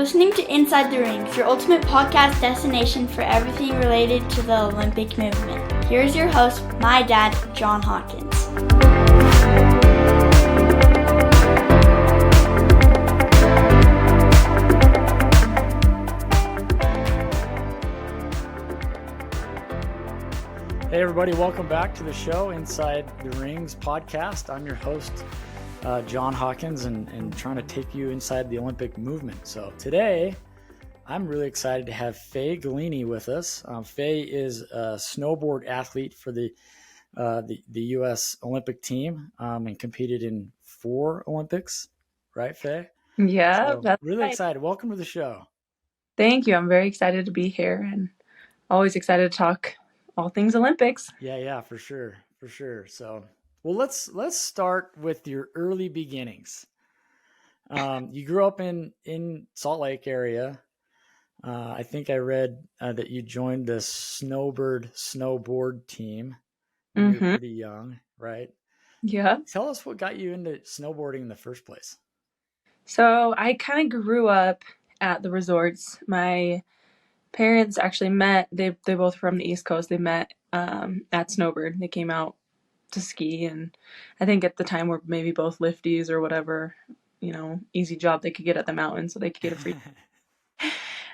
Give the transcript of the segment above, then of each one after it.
listening to Inside the Rings, your ultimate podcast destination for everything related to the Olympic movement. Here's your host, my dad, John Hawkins. Hey everybody, welcome back to the show, Inside the Rings podcast. I'm your host, John Hawkins, and trying to take you inside the Olympic movement. So today, I'm really excited to have Faye Gulini with us. Faye is a snowboard athlete for the U.S. Olympic team and competed in 4 Olympics, right, Faye? Yeah, So that's really right. excited. Welcome to the show. Thank you. I'm very excited to be here and always excited to talk all things Olympics. Yeah, for sure. So, well, let's start with your early beginnings. You grew up in Salt Lake area. I think I read that you joined the snowboard team when you were Mm-hmm. pretty young, right? Yeah. Tell us what got you into snowboarding in the first place. So I kind of grew up at the resorts. My parents actually met. They both from the East Coast. They met at Snowbird. They came out to ski, and I think at the time we're maybe both lifties or whatever, easy job they could get at the mountain, so they could get a free.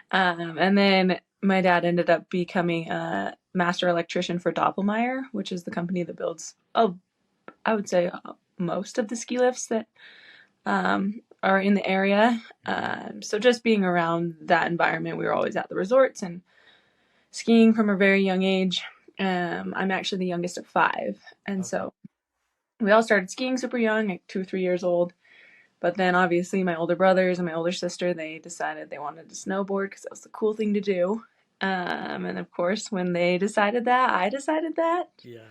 And then my dad ended up becoming a master electrician for Doppelmayr, which is the company that builds, I would say, most of the ski lifts that are in the area. So just being around that environment, we were always at the resorts and skiing from a very young age. I'm actually the youngest of 5. And so we all started skiing super young, like 2 or 3 years old. But then obviously my older brothers and my older sister, they decided they wanted to snowboard because that was the cool thing to do. And of course, when they decided that, I decided that. Yeah.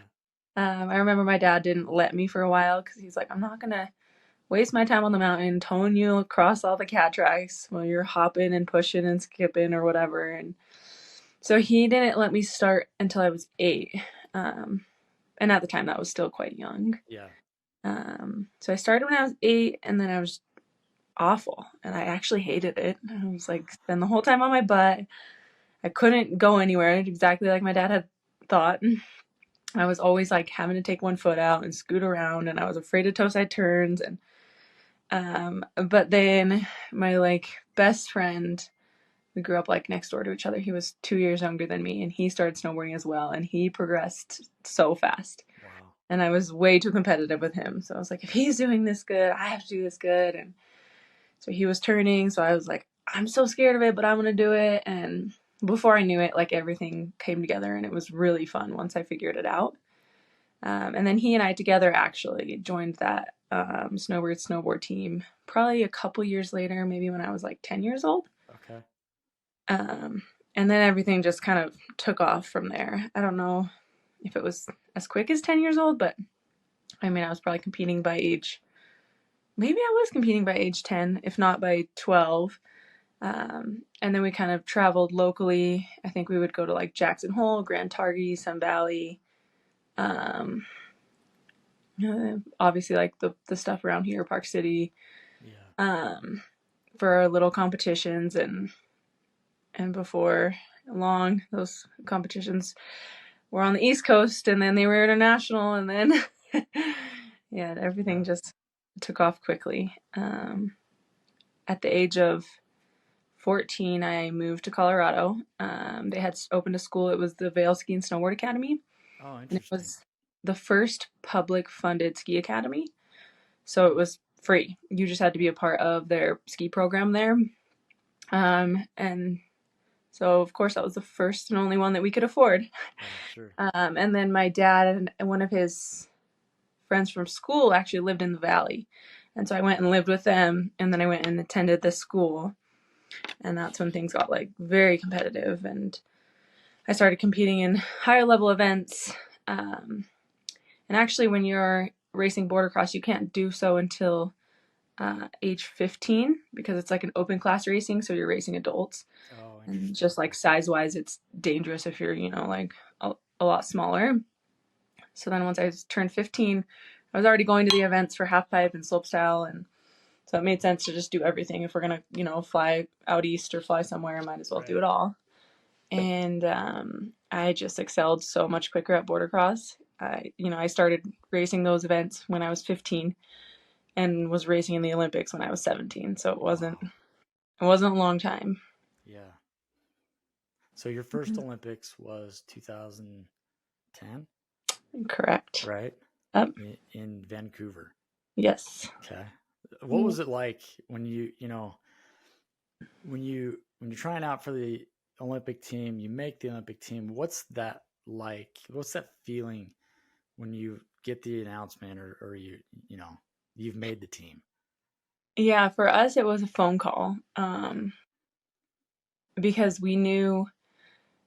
I remember my dad didn't let me for a while because he's like, I'm not going to waste my time on the mountain towing you across all the cat tracks while you're hopping and pushing and skipping or whatever. And so he didn't let me start until I was 8. And at the time, that was still quite young. Yeah. So I started when I was 8, and then I was awful, and I actually hated it. I was like, spend the whole time on my butt. I couldn't go anywhere, exactly like my dad had thought. I was always like having to take one foot out and scoot around, and I was afraid of toe side turns. And but then my best friend, we grew up next door to each other. He was 2 years younger than me, and he started snowboarding as well, and he progressed so fast. Wow. And I was way too competitive with him. So I was like, if he's doing this good, I have to do this good. And so he was turning. So I was like, I'm so scared of it, but I'm going to do it. And before I knew it, everything came together, and it was really fun once I figured it out. And then he and I together actually joined that snowboard team probably a couple years later, maybe when I was 10 years old. Okay. And then everything just kind of took off from there. I don't know if it was as quick as 10 years old, but I mean, I was probably competing by age, maybe I was competing by age 10, if not by 12. And then we kind of traveled locally. I think we would go to Jackson Hole, Grand Targhee, Sun Valley. Obviously the stuff around here, Park City. Yeah. For our little competitions, and before long, those competitions were on the East Coast, and then they were international, and then everything just took off quickly. At the age of 14, I moved to Colorado. They had opened a school. It was the Vail Ski and Snowboard Academy. Oh, interesting. And it was the first public funded ski academy. So it was free. You just had to be a part of their ski program there. And so, of course, that was the first and only one that we could afford. Oh, sure. And then my dad and one of his friends from school actually lived in the valley. And so I went and lived with them, and then I went and attended this school. And that's when things got very competitive, and I started competing in higher level events. And actually, when you're racing border cross, you can't do so until age 15, because it's an open class racing, so you're racing adults. Oh, and just size wise, it's dangerous if you're a lot smaller. So then once I turned 15, I was already going to the events for half pipe and slopestyle, and So it made sense to just do everything. If we're going to, fly out east or fly somewhere, I might as well do it all. And I just excelled so much quicker at border cross. I started racing those events when I was 15 and was racing in the Olympics when I was 17. So it wasn't a long time. Yeah. So your first Olympics was 2010? Correct. Right? Yep. In Vancouver. Yes. Okay. What was it like when when you're trying out for the Olympic team, you make the Olympic team? What's that like? What's that feeling when you get the announcement or you've made the team? Yeah, for us it was a phone call. Because we knew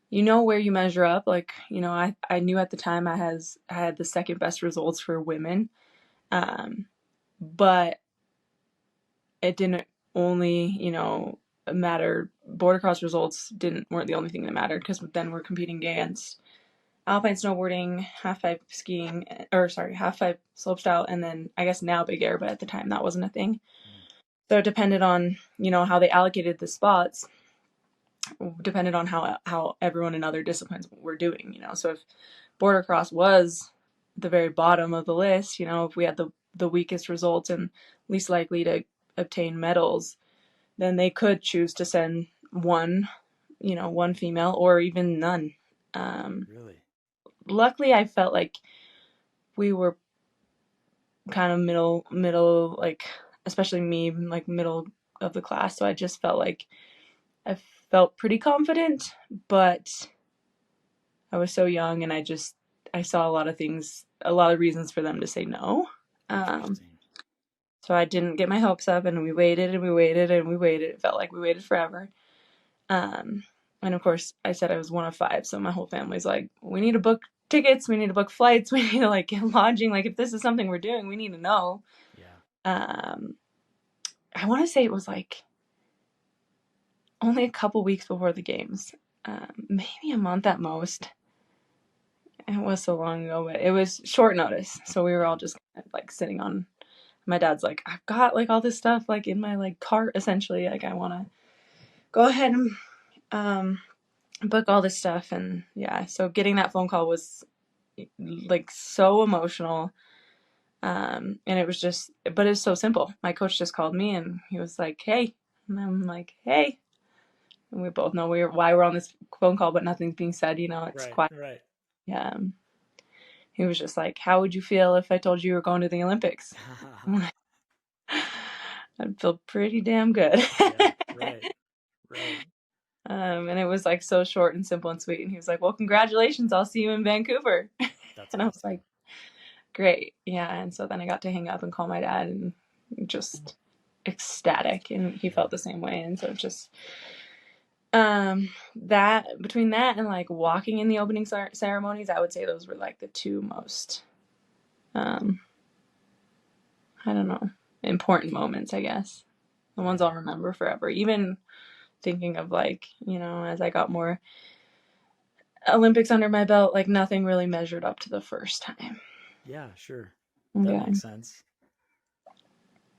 where you measure up. Like, I knew at the time I had the second best results for women. But it didn't only, matter. Border cross results weren't the only thing that mattered, because then we're competing against alpine snowboarding, half pipe skiing, half pipe slopestyle, and then I guess now big air, but at the time that wasn't a thing. So it depended on, how they allocated the spots, depended on how everyone in other disciplines were doing, So if border cross was the very bottom of the list, if we had the weakest results and least likely to obtain medals, then they could choose to send one female or even none. Really? Luckily, I felt like we were kind of middle, like, especially me, like middle of the class. So I just felt like I felt pretty confident, but I was so young and I saw a lot of things, a lot of reasons for them to say no. So I didn't get my hopes up, and we waited and we waited and we waited. It felt like we waited forever. And of course I said I was one of 5. So my whole family's like, we need to book tickets. We need to book flights. We need to like get lodging. Like, if this is something we're doing, we need to know. Yeah. I want to say it was like only a couple weeks before the games, maybe a month at most. It was so long ago, but it was short notice. So we were all just kind of like sitting on, my dad's like, I've got like all this stuff like in my like cart, essentially. Like, I want to go ahead and book all this stuff. And yeah, so getting that phone call was like so emotional. And it was just, but it was so simple. My coach just called me and he was like, hey. And I'm like, hey. And we both know why we're on this phone call, but nothing's being said, it's quiet. Right. Yeah. He was just like, how would you feel if I told you were going to the Olympics? I'd feel pretty damn good. Yeah, right. And it was like so short and simple and sweet. And he was like, well, congratulations. I'll see you in Vancouver. That's and awesome. I was like, great. Yeah. And so then I got to hang up and call my dad, and just ecstatic. And he felt the same way. And so just that between that and like walking in the opening ceremonies, I would say those were like the two most I don't know, important moments, I guess. The ones I'll remember forever. Even thinking of like, as I got more Olympics under my belt, like nothing really measured up to the first time. Yeah, sure. That makes sense.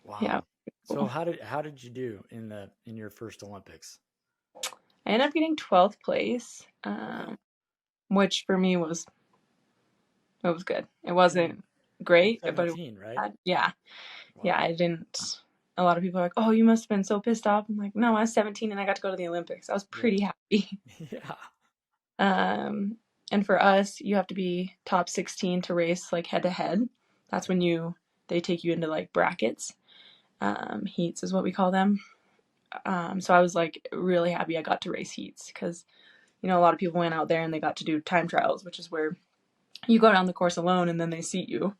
Wow. Yeah. So how did you do in your first Olympics? I ended up getting 12th place, which for me was good. It wasn't great, but it was right? Yeah. Wow. Yeah, I didn't. A lot of people are like, oh, you must have been so pissed off. I'm like, no, I was 17 and I got to go to the Olympics. I was pretty happy. Yeah. And for us, you have to be top 16 to race like head to head. That's when they take you into like brackets. Heats is what we call them. So I was like really happy I got to race heats, because, a lot of people went out there and they got to do time trials, which is where you go down the course alone and then they seat you.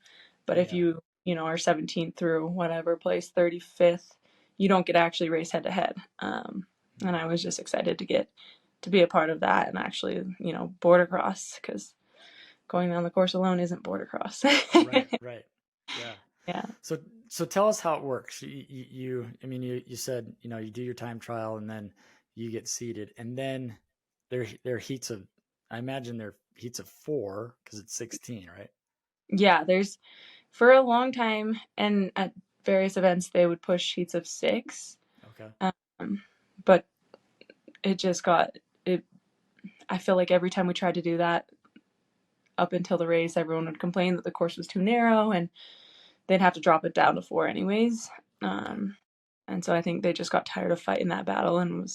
But if you are 17th through whatever place, 35th, you don't get to actually race head to head. And I was just excited to get to be a part of that and actually, border cross, because going down the course alone isn't border cross. Right. Yeah. Yeah. So tell us how it works. You said, you do your time trial and then you get seated, and then there are heats of, I imagine they're heats of 4 because it's 16, right? Yeah, there's, for a long time, and various events, they would push heats of 6. Okay. But it just got it. I feel like every time we tried to do that up until the race, everyone would complain that the course was too narrow, and they'd have to drop it down to 4 anyways. And so I think they just got tired of fighting that battle, and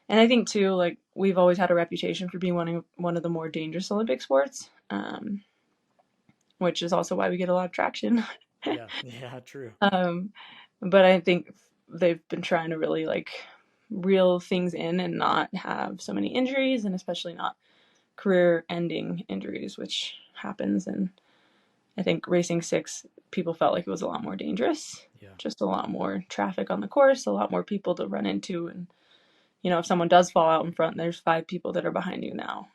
I think too, like, we've always had a reputation for being one of the more dangerous Olympic sports, which is also why we get a lot of traction. Yeah, true. But I think they've been trying to really like reel things in and not have so many injuries, and especially not career-ending injuries, which happens. And I think racing 6, people felt like it was a lot more dangerous. Yeah. Just a lot more traffic on the course, a lot more people to run into, and if someone does fall out in front, there's 5 people that are behind you now,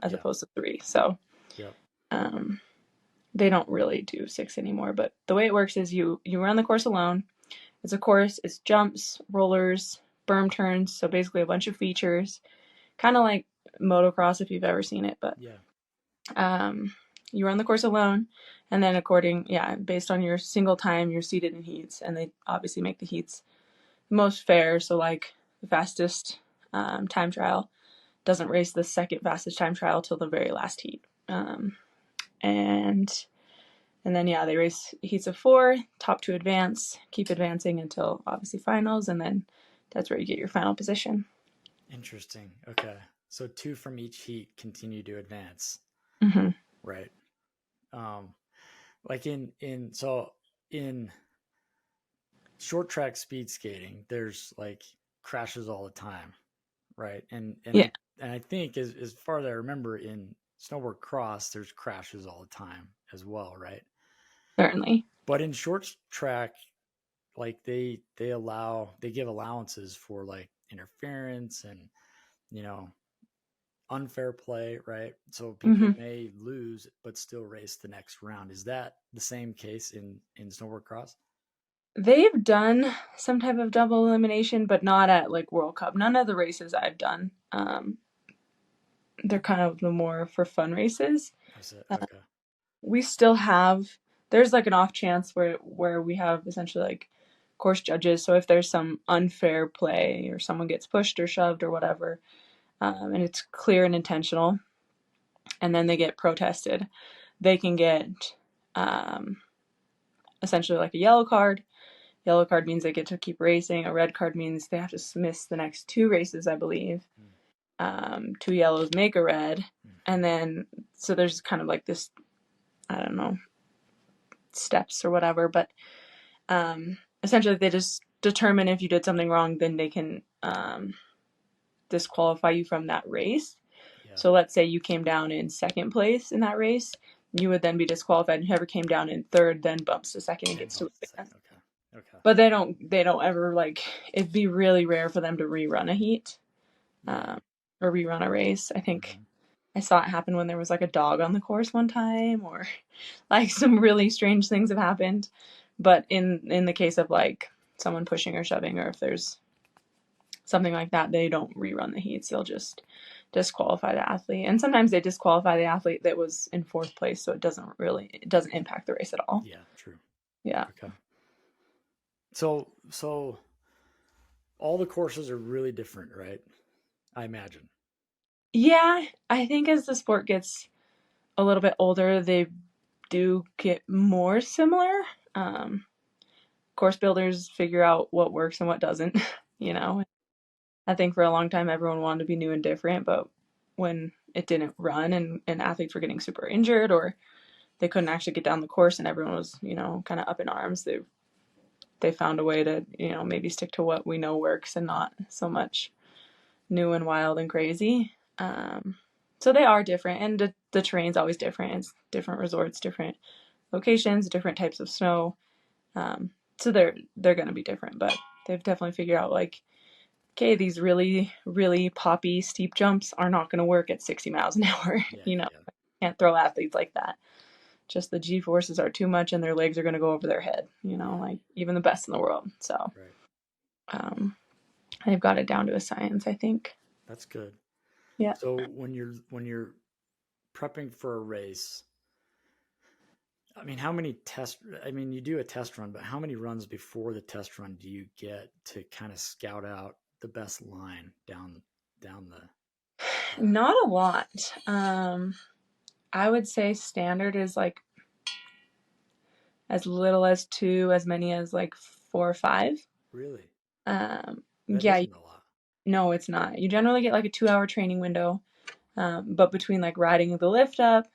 as opposed to 3. So they don't really do 6 anymore. But the way it works is you run the course alone. It's a course, it's jumps, rollers, berm turns, so basically a bunch of features, kind of like motocross if you've ever seen it. But you run the course alone, and then based on your single time, you're seated in heats, and they obviously make the heats most fair. So like the fastest time trial doesn't race the second fastest time trial till the very last heat. And then they race heats of 4, top 2 advance, keep advancing until obviously finals, and then that's where you get your final position. Interesting. Okay, so 2 from each heat continue to advance. Mm-hmm. Right. Like in short track speed skating, there's like crashes all the time, right? And I think as far as I remember, in snowboard cross, there's crashes all the time as well, right? Certainly. But in short track, like they give allowances for like interference and unfair play, right? So people may lose but still race the next round. Is that the same case in snowboard cross? They've done some type of double elimination, but not at like World Cup. None of the races I've done. They're kind of the more for fun races. That's it. Okay. We still have, there's like an off chance where we have essentially like course judges. So if there's some unfair play or someone gets pushed or shoved or whatever, and it's clear and intentional, and then they get protested, they can get essentially like a yellow card. Yellow card means they get to keep racing. A red card means they have to miss the next 2 races, I believe. 2 yellows make a red. And then, so there's kind of like this, I don't know, steps or whatever. But essentially they just determine if you did something wrong, then they can disqualify you from that race. Yeah. So let's say you came down in 2nd place in that race. You would then be disqualified. And whoever came down in 3rd then bumps to 2nd and gets to win. Okay. But they don't ever, like, it'd be really rare for them to rerun a heat or rerun a race. I think I saw it happen when there was like a dog on the course one time, or like some really strange things have happened. But in the case of like someone pushing or shoving, or if there's something like that, they don't rerun the heats. They'll just disqualify the athlete. And sometimes they disqualify the athlete that was in 4th place, so it doesn't impact the race at all. Yeah, true. Yeah. Okay. So all the courses are really different, right? I imagine. Yeah, I think as the sport gets a little bit older, they do get more similar. Course builders figure out what works and what doesn't, I think for a long time everyone wanted to be new and different, but when it didn't run and athletes were getting super injured or they couldn't actually get down the course and everyone was, kind of up in arms, they found a way to, maybe stick to what we know works and not so much new and wild and crazy. So they are different, and the terrain's always different. It's different resorts, different locations, different types of snow. So they're going to be different, but they've definitely figured out like, okay, these really, really poppy steep jumps are not going to work at 60 miles an hour. Can't throw athletes like that. Just the G forces are too much and their legs are going to go over their head, like even the best in the world. So they've got it down to a science, I think. That's good. Yeah. So when you're prepping for a race, I mean, how many I mean, you do a test run, but how many runs before the test run do you get to kind of scout out the best line down the, Not a lot. I would say standard is like as little as 2, as many as like 4 or 5. really? That Yeah, isn't a lot. no, it's not. You generally get like a 2-hour training window. But between like riding the lift up,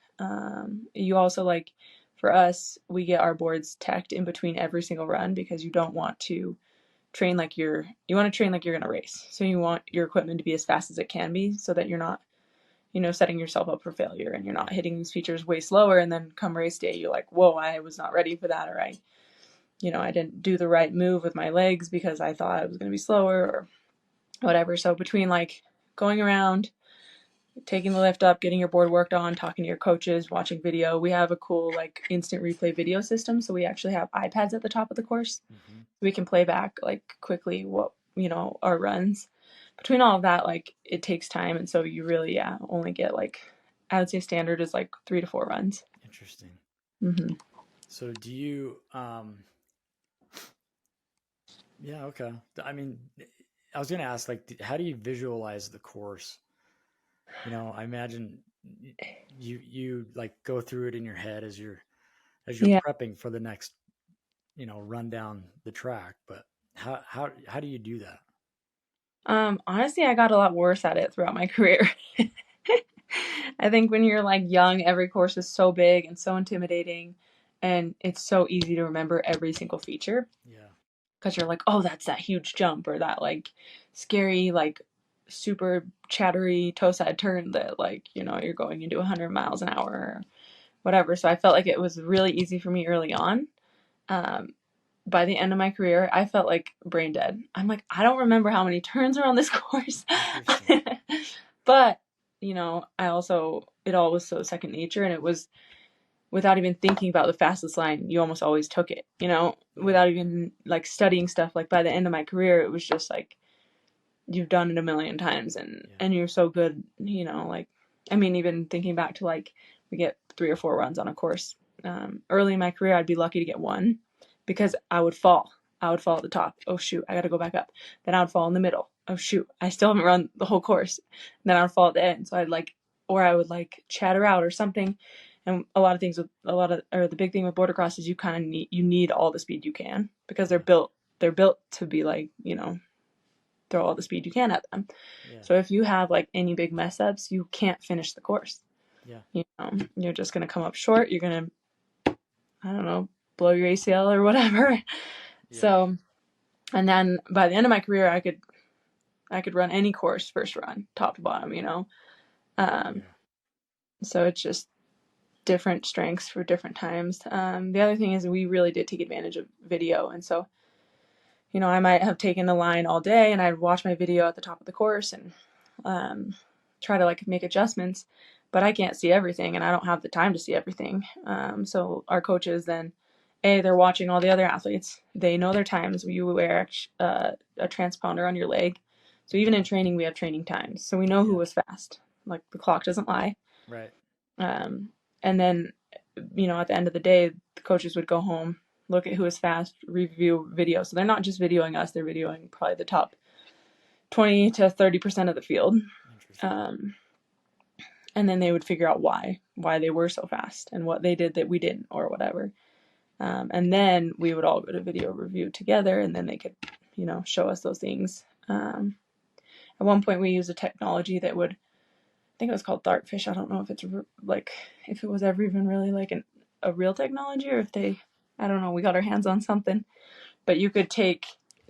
you also like, for us, we get our boards teched in between every single run because you don't want to train like you want to train like you're going to race. So you want your equipment to be as fast as it can be so that you're not, setting yourself up for failure and you're not hitting these features way slower. And then come race day, you're like, whoa, I was not ready for that. Or I didn't do the right move with my legs because I thought I was going to be slower or whatever. So between like going around, taking the lift up, getting your board worked on, talking to your coaches, watching video. We have a cool like instant replay video system. So we actually have iPads at the top of the course. Mm-hmm. We can play back like quickly what, our runs. Between all of that, like it takes time. And so you really, only get like, I would say standard is like 3 to 4 runs. Interesting. Mm-hmm. So do you, yeah, okay. I mean, I was going to ask, like, how do you visualize the course? I imagine you like go through it in your head as you're Yeah. prepping for the next, run down the track. But how do you do that? Honestly, I got a lot worse at it throughout my career. I think when you're like young, every course is so big and so intimidating, and it's so easy to remember every single feature. Yeah. Because you're like, oh, that's that huge jump or that like scary, like super chattery toe side turn that like, you're going into 100 miles an hour or whatever. So I felt like it was really easy for me early on. By the end of my career, I felt like brain dead. I'm like, I don't remember how many turns are on this course. But, I also, it all was so second nature, and it was without even thinking about the fastest line, you almost always took it, without even like studying stuff. Like by the end of my career, it was just like, you've done it a million times and you're so good, like, I mean, even thinking back to like, we get 3 or 4 runs on a course. Early in my career, I'd be lucky to get 1 because I would fall. I would fall at the top. Oh shoot, I got to go back up. Then I would fall in the middle. Oh shoot, I still haven't run the whole course. And then I would fall at the end. So I would like chatter out or something. And a lot of things or the big thing with border cross is you kind of need all the speed you can because they're built to be like, throw all the speed you can at them. Yeah. So if you have like any big mess ups, you can't finish the course. Yeah. You're just going to come up short. You're going to, I don't know, blow your ACL or whatever. Yeah. So, and then by the end of my career, I could run any course first run, top to bottom, So it's just different strengths for different times. The other thing is we really did take advantage of video. And so, I might have taken the line all day and I'd watch my video at the top of the course and try to like make adjustments, but I can't see everything and I don't have the time to see everything. So our coaches then, they're watching all the other athletes. They know their times. You wear a transponder on your leg. So even in training, we have training times. So we know who was fast. Like the clock doesn't lie. Right. And then, at the end of the day, the coaches would go home, look at who is fast, review video. So they're not just videoing us, they're videoing probably the top 20 to 30% of the field. And then they would figure out why they were so fast and what they did that we didn't or whatever. And then we would all go to video review together and then they could, show us those things. At one point we used a technology that would, I think it was called Dartfish. I don't know if it's like, if it was ever even really like a real technology or if I don't know, we got our hands on something, but you could take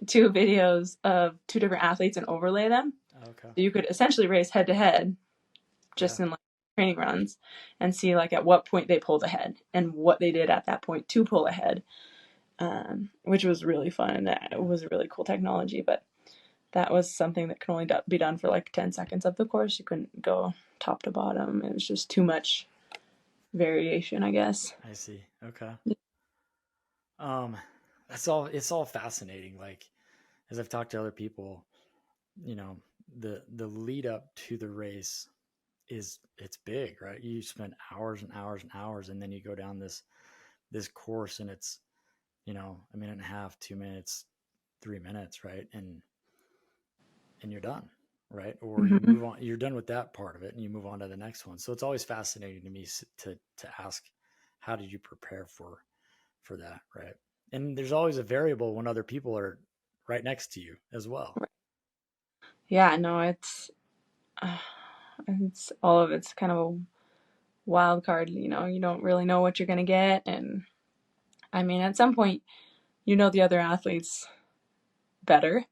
2 videos of 2 different athletes and overlay them. Okay. So you could essentially race head to head just in like training runs and see like at what point they pulled ahead and what they did at that point to pull ahead, which was really fun. It was a really cool technology, but that was something that could only be done for like 10 seconds of the course. You couldn't go top to bottom. It was just too much variation, I guess. I see. Okay. It's all fascinating. Like, as I've talked to other people, the lead up to the race it's big, right? You spend hours and hours and hours, and then you go down this this course and it's, a minute and a half, 2 minutes, 3 minutes, right? And you're done, right? Or you Mhm. move on, you're done with that part of it and you move on to the next one. So it's always fascinating to me to ask, how did you prepare for that, right? And there's always a variable when other people are right next to you as well. Yeah, no, uh, it's all of it's kind of a wild card. You don't really know what you're gonna get, and I mean, at some point, the other athletes better,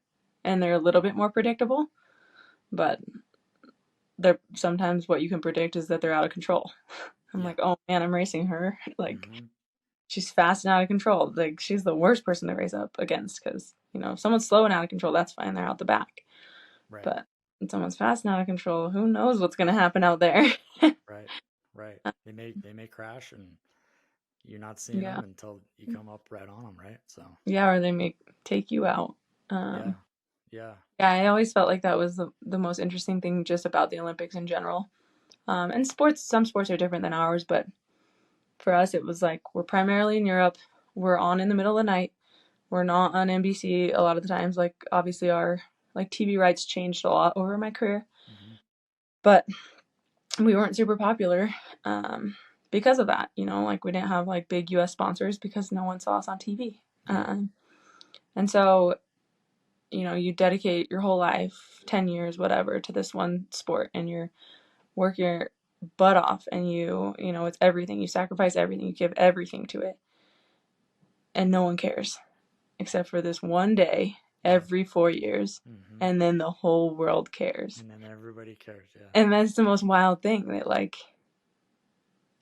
and they're a little bit more predictable, but they're sometimes what you can predict is that they're out of control. I'm Yeah. like, oh man, I'm racing her. Like, Mm-hmm. she's fast and out of control. Like, she's the worst person to race up against because, if someone's slow and out of control, that's fine. They're out the back. Right. But when someone's fast and out of control, who knows what's going to happen out there? Right. Right. They may crash and you're not seeing Yeah. them until you come up right on them, right? So Yeah, or they may take you out. yeah. Yeah. Yeah, I always felt like that was the most interesting thing just about the Olympics in general. And some sports are different than ours, but for us, it was like we're primarily in Europe. We're on in the middle of the night. We're not on NBC a lot of the times. Like, obviously, our TV rights changed a lot over my career, Mm-hmm. but we weren't super popular because of that. Like, we didn't have like big U.S. sponsors because no one saw us on TV. Yeah. And so, you dedicate your whole life, 10 years, whatever, to this one sport, and you work your butt off, and it's everything. You sacrifice everything. You give everything to it, and no one cares except for this one day every 4 years, Mm-hmm. and then the whole world cares. And then everybody cares. Yeah. And that's the most wild thing that, like,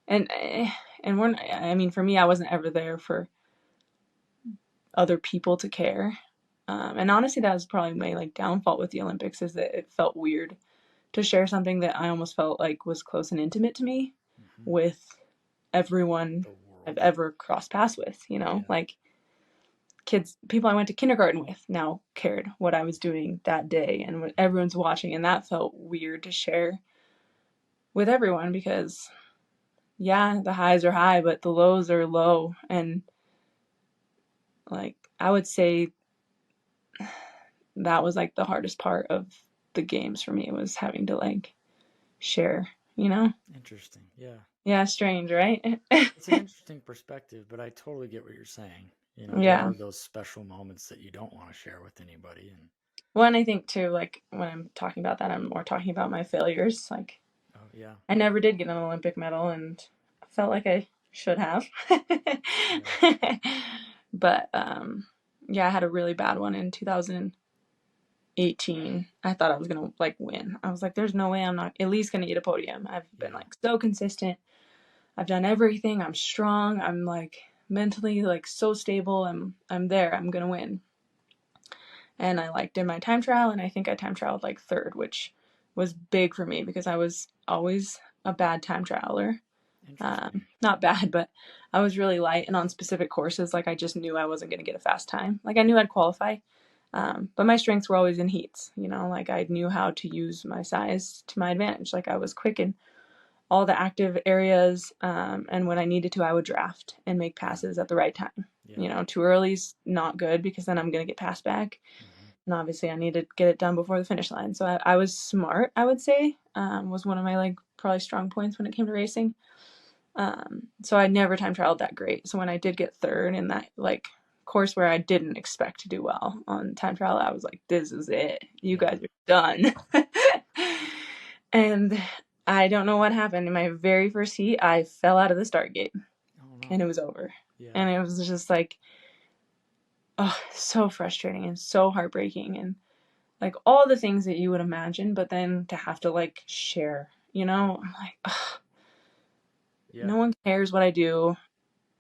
and I mean, for me, I wasn't ever there for other people to care. And honestly, that was probably my like downfall with the Olympics, is that it felt weird to share something that I almost felt like was close and intimate to me Mm-hmm. with everyone The world. I've ever crossed paths with, Yeah. like people I went to kindergarten with now cared what I was doing that day, and what everyone's watching. And that felt weird to share with everyone because, yeah, the highs are high, but the lows are low. And like, I would say that was like the hardest part of the games for me, was having to like share, Interesting. Yeah. Yeah, strange, right? It's an interesting perspective, but I totally get what you're saying. There Yeah. are those special moments that you don't want to share with anybody. And Well, and I think too, like, when I'm talking about that, I'm more talking about my failures. Like, oh yeah. I never did get an Olympic medal, and I felt like I should have. But yeah, I had a really bad one in 2018. I thought I was gonna like win. I was like, there's no way I'm not at least gonna get a podium. I've been like so consistent. I've done everything. I'm strong. I'm like mentally like so stable. I'm there. I'm gonna win. And I like did my time trial, and I think I time trialed like third, which was big for me because I was always a bad time trialer. Interesting. Not bad, but I was really light, and on specific courses, like, I just knew I wasn't going to get a fast time. Like, I knew I'd qualify, but my strengths were always in heats. Like, I knew how to use my size to my advantage. Like, I was quick in all the active areas, and when I needed to, I would draft and make passes at the right time. Yeah. Too early's not good because then I'm going to get passed back. Mm-hmm. And obviously I need to get it done before the finish line. So I was smart, I would say, was one of my like probably strong points when it came to racing. So I never time trialed that great. So when I did get third in that like course where I didn't expect to do well on time trial, I was like, this is it. You guys are done. And I don't know what happened. In my very first heat, I fell out of the start gate. Oh no. And it was over. Yeah. And it was just like, oh, so frustrating and so heartbreaking, and like all the things that you would imagine, but then to have to like share, I'm like, ugh, Yeah. no one cares what I do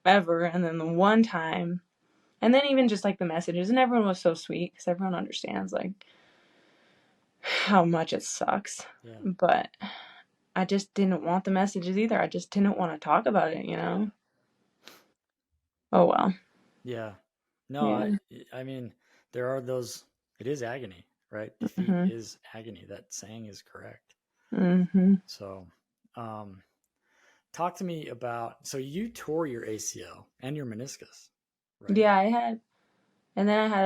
ever. And then the one time, and then even just like the messages, and everyone was so sweet because everyone understands like how much it sucks. Yeah. But I just didn't want the messages either. I just didn't want to talk about it, Yeah. Oh well. Yeah. No, Yeah. I mean, there are those, it is agony, right? Defeat Mm-hmm. is agony. That saying is correct. Mm-hmm. So, um, talk to me about, so you tore your ACL and your meniscus, right? Yeah, and then I had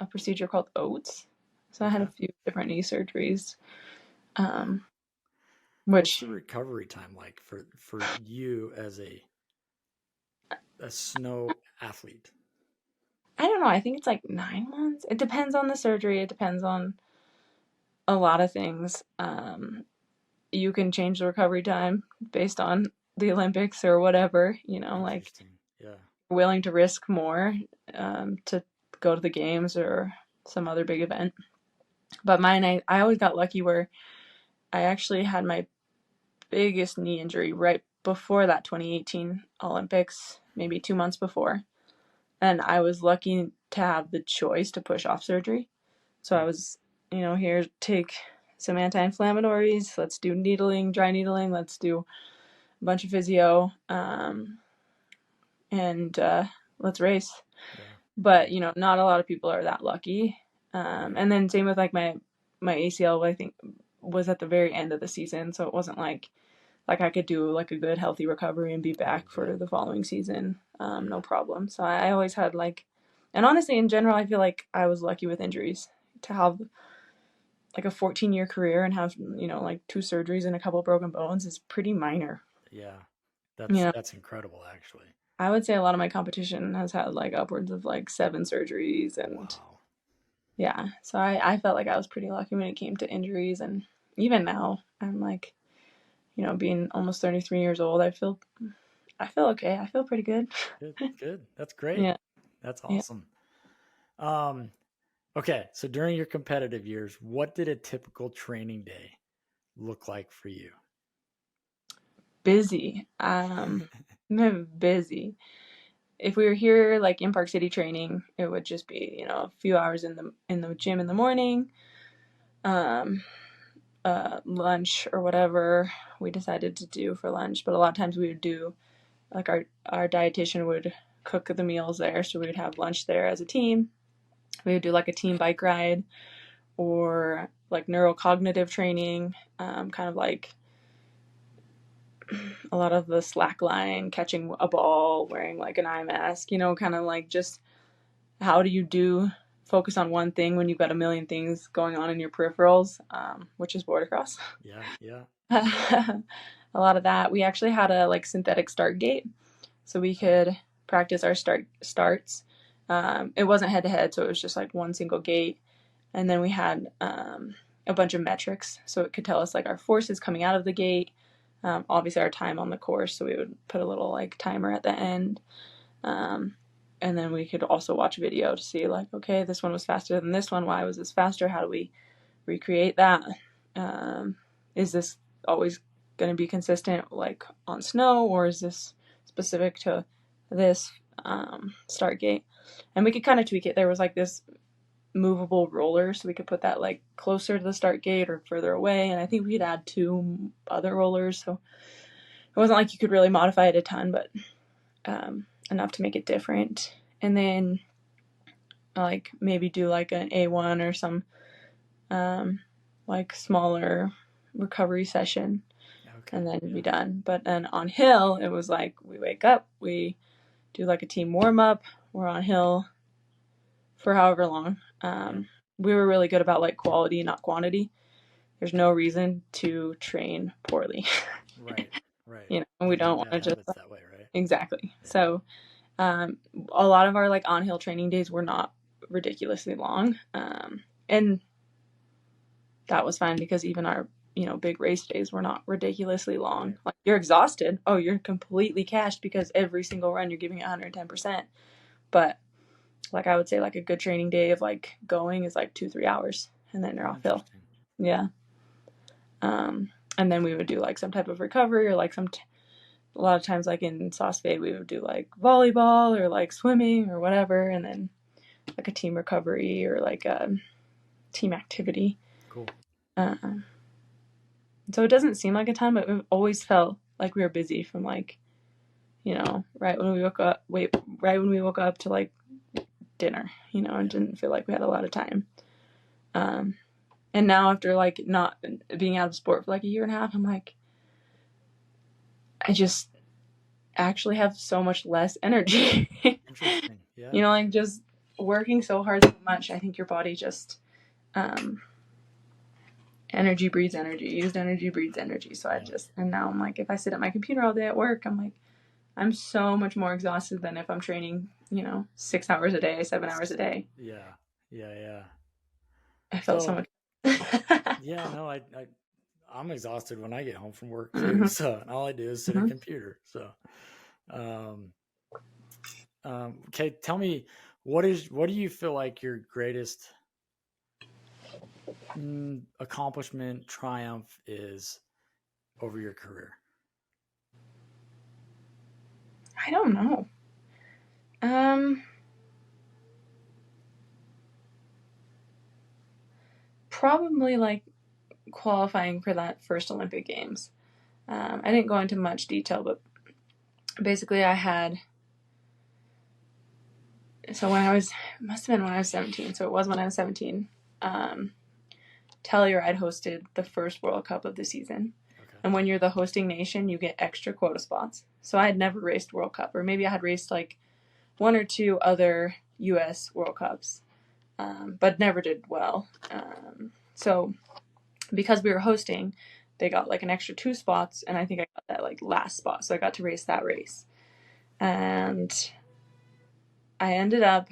a procedure called OATS. So I had a Okay. few different knee surgeries, What's which the recovery time like for you as a snow athlete? I don't know. I think it's like 9 months. It depends on the surgery. It depends on a lot of things. You can change the recovery time based on the Olympics or whatever, like Interesting. Yeah. willing to risk more to go to the games or some other big event. But mine, I always got lucky where I actually had my biggest knee injury right before that 2018 Olympics, maybe 2 months before. And I was lucky to have the choice to push off surgery. So I was, here, take some anti-inflammatories. Let's do needling, dry needling. Let's do a bunch of physio, and let's race. Yeah. But, not a lot of people are that lucky. And then same with like my ACL, I think was at the very end of the season. So it wasn't like I could do like a good healthy recovery and be back for the following season. No problem. So I always had and honestly, in general, I feel like I was lucky with injuries to have like a 14-year career and have, like 2 surgeries and a couple broken bones is pretty minor. Yeah. You know, That's incredible, actually. I would say a lot of my competition has had like upwards of like 7 surgeries and Wow. yeah. So I felt like I was pretty lucky when it came to injuries, and even now I'm like, being almost 33 years old, I feel okay. I feel pretty good. Good. That's great. Yeah. That's Yeah. awesome. Okay, so during your competitive years, what did a typical training day look like for you? Busy. Busy. If we were here like in Park City training, it would just be, a few hours in the gym in the morning, lunch or whatever we decided to do for lunch. But a lot of times we would do like our dietitian would cook the meals there, so we would have lunch there as a team. We would do like a team bike ride or like neurocognitive training, kind of like a lot of the slack line, catching a ball, wearing like an eye mask, kind of like just how do you focus on one thing when you've got a million things going on in your peripherals, which is bordercross. Yeah, yeah. A lot of that. We actually had a like synthetic start gate, so we could practice our starts. It wasn't head to head, so it was just like one single gate, and then we had a bunch of metrics, so it could tell us like our forces coming out of the gate, obviously our time on the course, so we would put a little like timer at the end, and then we could also watch video to see like, okay, this one was faster than this one. Why was this faster? How do we recreate that? Is this always going to be consistent like on snow, or is this specific to this start gate? And we could kind of tweak it. There was like this movable roller, so we could put that like closer to the start gate or further away, and I think we could add 2 other rollers, so it wasn't like you could really modify it a ton, but enough to make it different. And then like maybe do like an A1 or some like smaller recovery session, and then be done. But then on hill, it was like we wake up, we do like a team warm up, we're on hill for however long. We were really good about like quality, not quantity. There's no reason to train poorly. Right, right. We don't want to just that way, right? Exactly. Yeah. So a lot of our like on hill training days were not ridiculously long, and that was fine because even our big race days were not ridiculously long. Like you're exhausted, you're completely cashed because every single run you're giving it 110%, but like I would say like a good training day of like going is like 2-3 hours, and then you're off hill. Yeah. And then we would do like some type of recovery, or like a lot of times like in Sauce Faye we would do like volleyball or like swimming or whatever, and then like a team recovery or like a team activity. Cool. So it doesn't seem like a ton, but it always felt like we were busy from like, right when we woke up to like dinner, and didn't feel like we had a lot of time. And now after like not being out of sport for like a year and a half, I'm like, I just actually have so much less energy. Interesting. Yeah. You know, like just working so hard so much, I think your body just energy breeds energy. Used energy breeds energy. So and now I'm like, if I sit at my computer all day at work, I'm like, I'm so much more exhausted than if I'm training, 6 hours a day, 7 hours a day. Yeah. I felt so much. Yeah, no, I'm exhausted when I get home from work too. So all I do is sit at a computer. So, okay, tell me, what do you feel like your greatest accomplishment, triumph is over your career? I don't know. Probably like qualifying for that first Olympic Games. I didn't go into much detail, but basically it must have been when I was 17. So it was when I was 17. Telluride hosted the first World Cup of the season. Okay. And when you're the hosting nation, you get extra quota spots. So I had never raced World Cup, or maybe I had raced like 1 or 2 other U.S. World Cups, but never did well. So because we were hosting, they got like an extra 2 spots, and I think I got that like last spot. So I got to race that race. And I ended up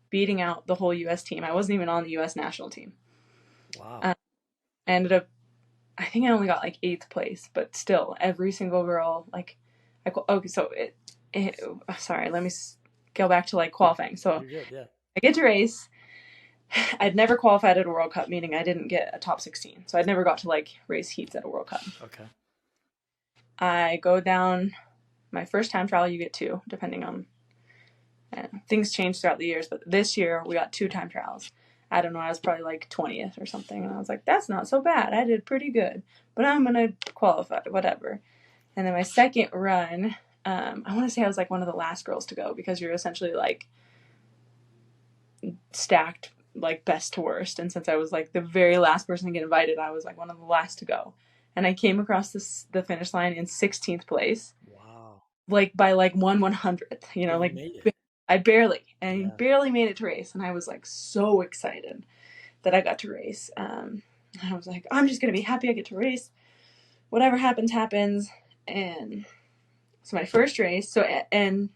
beating out the whole U.S. team. I wasn't even on the U.S. national team. Wow. I ended up, I think I only got like 8th place, but still every single girl, like, okay, so sorry, let me go back to like qualifying. So You're good, yeah. I get to race. I'd never qualified at a World Cup, meaning I didn't get a top 16. So I'd never got to like race heats at a World Cup. Okay. I go down my first time trial, you get 2, depending on, things change throughout the years, but this year we got 2 time trials. I don't know, I was probably like 20th or something, and I was like, that's not so bad. I did pretty good, but I'm going to qualify, whatever. And then my second run, I want to say I was like one of the last girls to go, because you're essentially like stacked like best to worst. And since I was like the very last person to get invited, I was like one of the last to go. And I came across the finish line in 16th place. Wow. Like by like 1/100th, like I barely made it to race. And I was like so excited that I got to race. And I was like, I'm just going to be happy I get to race. Whatever happens, happens. And so my first race, and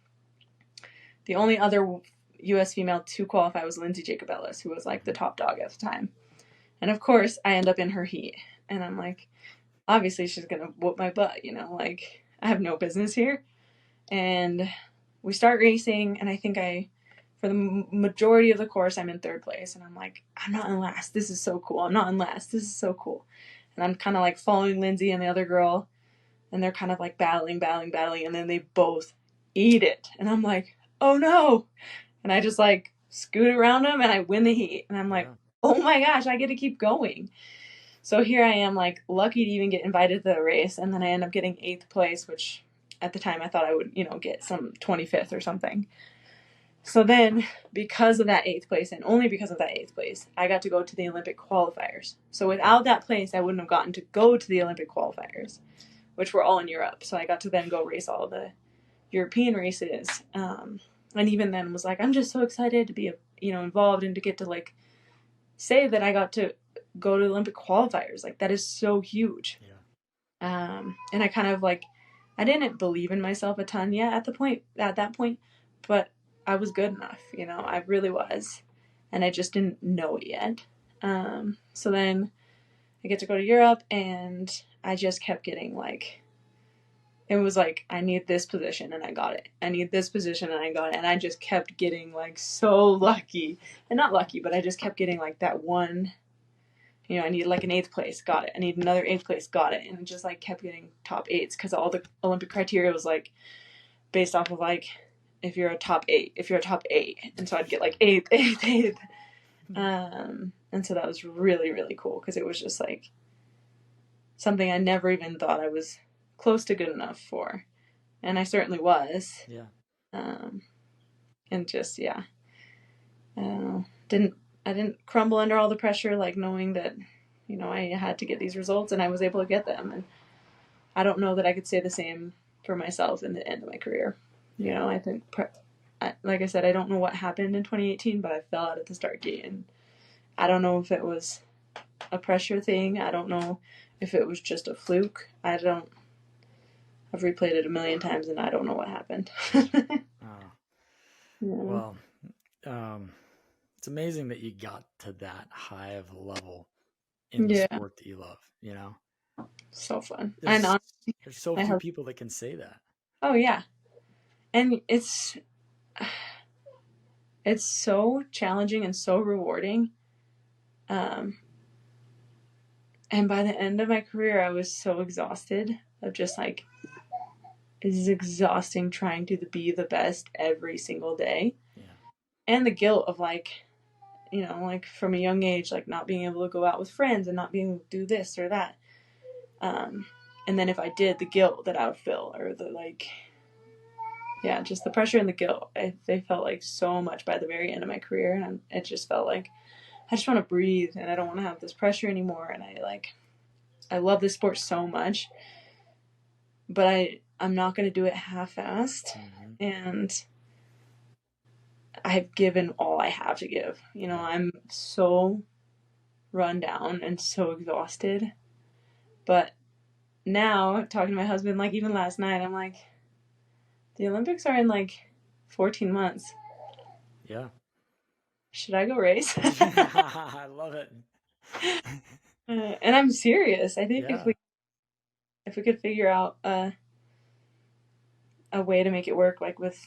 the only other U.S. female to qualify was Lindsay Jacobellis, who was like the top dog at the time. And of course, I end up in her heat. And I'm like, obviously she's going to whoop my butt, like I have no business here. And we start racing, and I think for the majority of the course, I'm in 3rd place. And I'm like, I'm not in last. This is so cool. I'm not in last. This is so cool. And I'm kind of like following Lindsay and the other girl, and they're kind of like battling. And then they both eat it. And I'm like, oh no. And I just like scoot around them, and I win the heat. And I'm like, oh my gosh, I get to keep going. So here I am, like lucky to even get invited to the race. And then I end up getting 8th place, which at the time I thought I would, get some 25th or something. So then because of that 8th place, and only because of that 8th place, I got to go to the Olympic qualifiers. So without that place, I wouldn't have gotten to go to the Olympic qualifiers, which were all in Europe. So I got to then go race all the European races. And even then was like, I'm just so excited to be, involved, and to get to like say that I got to go to the Olympic qualifiers. Like that is so huge. Yeah. And I kind of like, I didn't believe in myself a ton yet at that point, but I was good enough, I really was. And I just didn't know it yet. So then I get to go to Europe, and I just kept getting like, it was like, I need this position, and I got it. I need this position, and I got it. And I just kept getting like so lucky. And not lucky, but I just kept getting like that one, I need like an 8th place, got it. I need another 8th place, got it. And it just like kept getting top 8s, because all the Olympic criteria was like based off of like, if you're a top 8. And so I'd get like 8th. And so that was really, really cool, because it was just like something I never even thought I was close to good enough for. And I certainly was. Yeah. And just, yeah. I didn't crumble under all the pressure, like knowing that, I had to get these results, and I was able to get them. And I don't know that I could say the same for myself in the end of my career. You know, I think, like I said, I don't know what happened in 2018, but I fell out at the start gate, and I don't know if it was a pressure thing. I don't know if it was just a fluke. I've replayed it a million times, and I don't know what happened. Well, it's amazing that you got to that high of a level in the sport that you love, you know? So fun. There's so few people that can say that. Oh, yeah. And it's so challenging and so rewarding. And by the end of my career, I was so exhausted of just like, it is exhausting trying to be the best every single day. Yeah. And the guilt of like, you know, like from a young age, like not being able to go out with friends and not being able to do this or that. And then if I did, the guilt that I would feel, or the like, yeah, just the pressure and the guilt. They felt like so much by the very end of my career. And it just felt like, I just want to breathe and I don't want to have this pressure anymore. And I love this sport so much, but I'm not going to do it half-assed. Mm-hmm. And I've given all I have to give. You know, I'm so run down and so exhausted. But now, talking to my husband, like even last night, I'm like, the Olympics are in like 14 months. Yeah. Should I go race? I love it. And I'm serious. I think if we could figure out a way to make it work, like with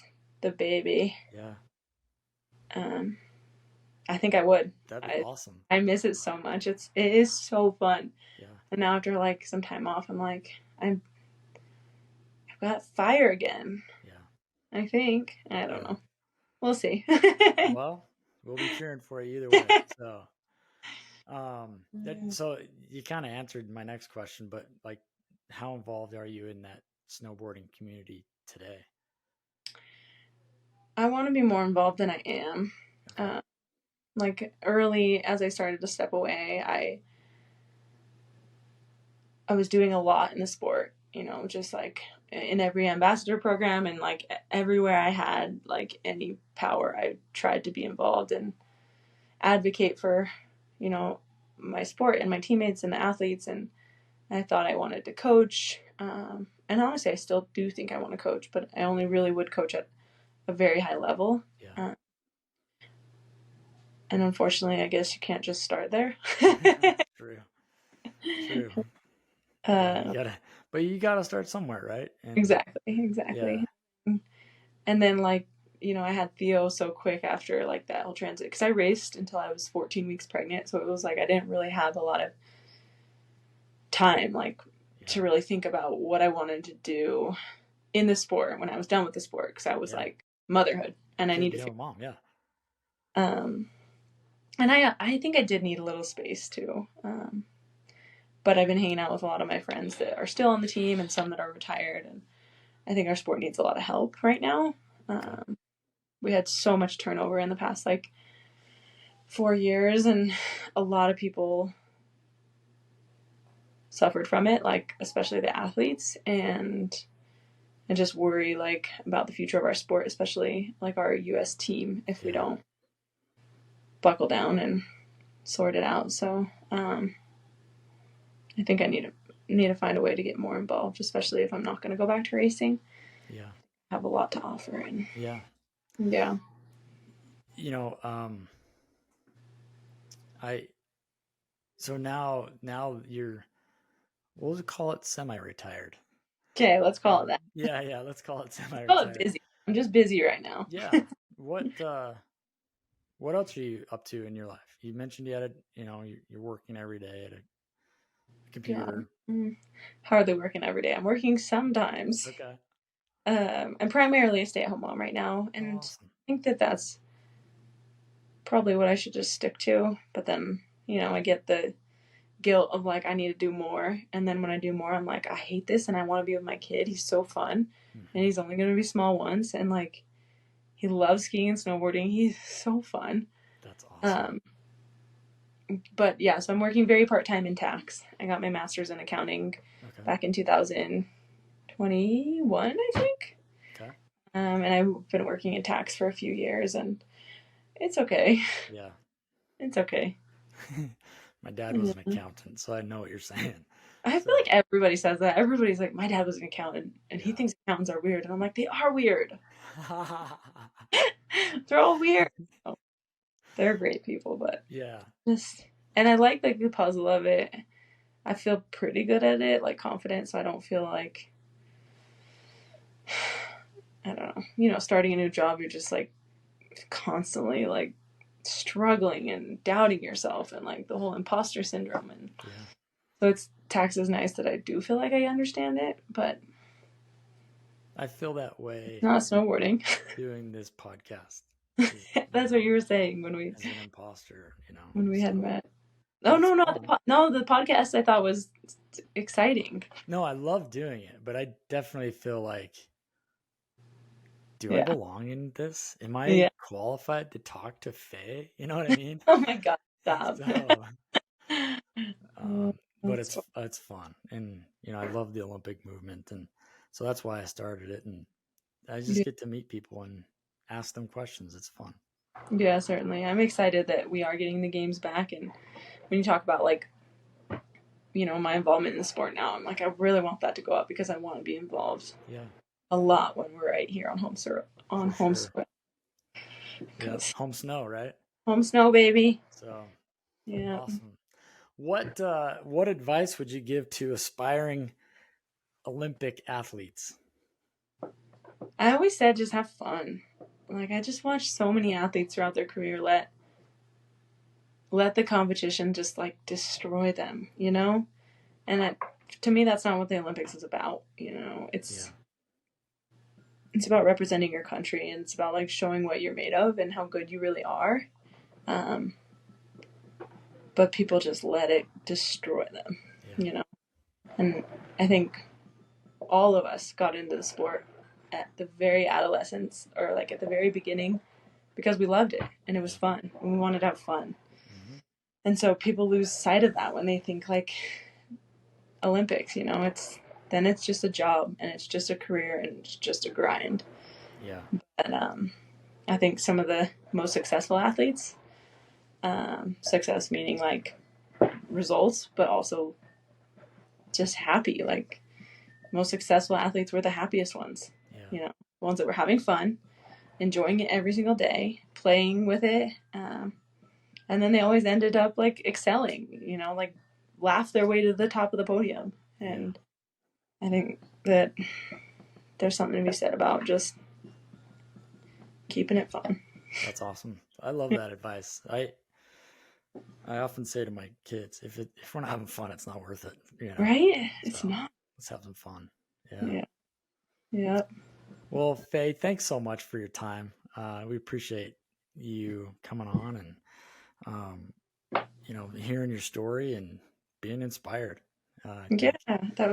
the baby. Yeah. I think I would. That'd be awesome. I miss it so much. It is so fun. Yeah. And now after like some time off, I'm like, I've got fire again. Yeah. I think. I don't know. We'll see. Well, we'll be cheering for you either way. So you kind of answered my next question, but like, how involved are you in that snowboarding community today? I want to be more involved than I am. Okay. Like early, as I started to step away, I was doing a lot in the sport, you know, just like in every ambassador program and like everywhere I had like any power, I tried to be involved and advocate for, you know, my sport and my teammates and the athletes. And I thought I wanted to coach. And honestly, I still do think I want to coach, but I only really would coach at a very high level. Yeah. And unfortunately, I guess you can't just start there. True. You gotta start somewhere, right? And exactly. Yeah. And then like, you know, I had Theo so quick after like that whole transit, because I raced until I was 14 weeks pregnant. So it was like I didn't really have a lot of time to really think about what I wanted to do in the sport when I was done with the sport, because I was like motherhood and I needed to mom. Yeah. And I think I did need a little space too. But I've been hanging out with a lot of my friends that are still on the team and some that are retired. And I think our sport needs a lot of help right now. We had so much turnover in the past 4 years, and a lot of people suffered from it, especially the athletes. And I just worry about the future of our sport, especially our U.S. team, if we don't buckle down and sort it out. So I think I need to find a way to get more involved, especially if I'm not going to go back to racing. Yeah, I have a lot to offer. And yeah. You know, so now you're, we'll call it semi-retired. Okay, let's call it that. Yeah, let's call it semi-retired. Call it busy. I'm just busy right now. Yeah. What else are you up to in your life? You mentioned you had you're working every day at a computer. Yeah. Hardly working every day. I'm working sometimes. Okay. I'm primarily a stay-at-home mom right now, and awesome. I think that's probably what I should just stick to. But then, I get the guilt of I need to do more, and then when I do more, I'm like, I hate this, and I want to be with my kid. He's so fun, and he's only going to be small once, and he loves skiing and snowboarding. He's so fun. That's awesome. But yeah, so I'm working very part-time in tax. I got my master's in accounting back in 2021, I think. Okay. And I've been working in tax for a few years, and it's okay. Yeah. It's okay. My dad was an accountant, so I know what you're saying. I feel like everybody says that. Everybody's like, my dad was an accountant, and he thinks accountants are weird. And I'm like, they are weird. They're all weird. Oh, they're great people, but and I like the puzzle of it. I feel pretty good at it, like confident, so I don't feel like, I don't know, starting a new job, you're just like constantly like struggling and doubting yourself and like the whole imposter syndrome. And so tax is nice that I do feel like I understand it, but I feel that way. Not snowboarding. Doing this podcast. That's what you were saying when we. As an imposter, When we had met. Oh no, the podcast I thought was exciting. No, I love doing it, but I definitely feel like, do I belong in this? Am I qualified to talk to Faye? You know what I mean? Oh my God, stop. But it's fun, and I love the Olympic movement, and so that's why I started it, and I just get to meet people and ask them questions. It's fun. Yeah, certainly. I'm excited that we are getting the games back, and when you talk about like, my involvement in the sport now, I'm like, I really want that to go up because I want to be involved. A lot when we're right here on home soil. Yeah, home snow, right? Home snow, baby. So yeah, awesome. What advice would you give to aspiring Olympic athletes? I always said just have fun. Like, I just watched so many athletes throughout their career let the competition just like destroy them, and to me that's not what the Olympics is about. It's about representing your country, and it's about like showing what you're made of and how good you really are. But people just let it destroy them, And I think all of us got into the sport at the very adolescence, or like at the very beginning, because we loved it and it was fun and we wanted to have fun. Mm-hmm. And so people lose sight of that when they think like Olympics, it's just a job and it's just a career and it's just a grind. Yeah. But I think some of the most successful athletes, success meaning like results, but also just happy. Like most successful athletes were the happiest ones. Yeah. Ones that were having fun, enjoying it every single day, playing with it, and then they always ended up like excelling. Like laugh their way to the top of the podium. And I think that there's something to be said about just keeping it fun. That's awesome. I love that advice. I often say to my kids, if we're not having fun, it's not worth it. Right? It's not. Let's have some fun. Yeah. Well, Faye, thanks so much for your time. We appreciate you coming on and hearing your story and being inspired. That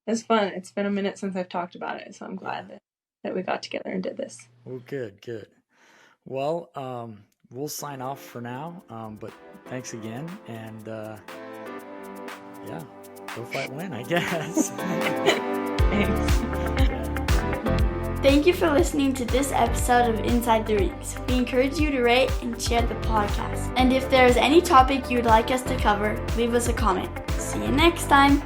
was fun. It's been a minute since I've talked about it, so I'm glad that we got together and did this. Well, good. Well, we'll sign off for now, but thanks again, and go fight win, I guess. Thanks. Thank you for listening to this episode of Inside the Rings. We encourage you to rate and share the podcast. And if there is any topic you would like us to cover, leave us a comment. See you next time.